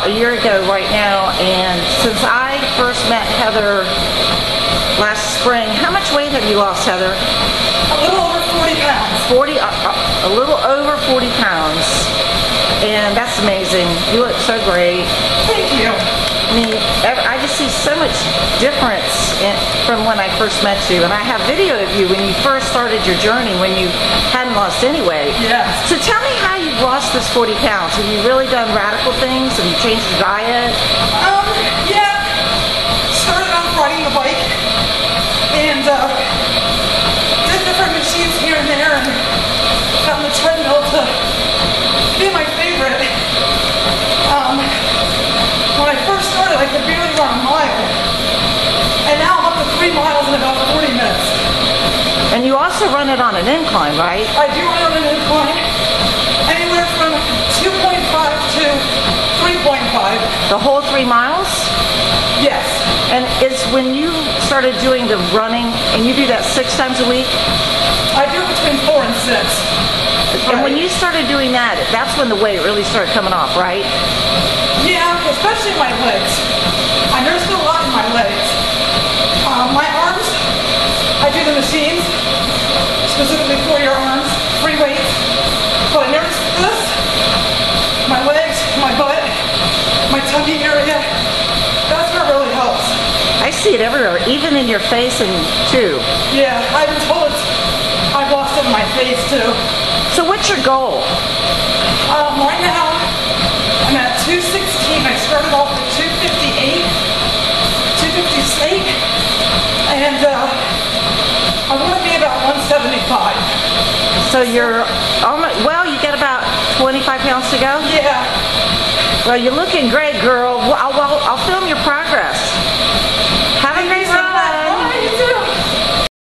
a year ago right now, and since I first met Heather last spring, how much weight have you lost, Heather? A little over 40 pounds. 40, a little over 40 pounds, and that's amazing. You look so great. Thank you. I mean, I just see so much difference from when I first met you, and I have video of you when you first started your journey, when you hadn't lost any weight. Yes. So tell me how you've lost this 40 pounds. Have you really done radical things? Have you changed your diet? Yeah. Started off riding the bike, and did different machines here and there, and found the treadmill to be my favorite. When I first started, I could barely run a mile, and now I'm up to 3 miles in about 40 minutes. And you also run it on an incline, right? I do run on an incline, anywhere from 2.5 to 3.5. The whole 3 miles? Yes. And it's when you started doing the running, and you do that 6 times a week? I do it between 4 and 6. And when you started doing that, that's when the weight really started coming off, right? Yeah, especially my legs. I noticed a lot in my legs. My arms, I do the machines, specifically for your arms, free weights. But I noticed this, my legs, my butt, my tummy area, that's where it really helps. I see it everywhere, even in your face and too. Yeah, I've been told I've lost it in my face too. So what's your goal? Right now, I'm at 216. I started off at 258, 258, and I want to be about 175. So you're almost, well, you got about 25 pounds to go? Yeah. Well, you're looking great, girl. Well, I'll film your progress.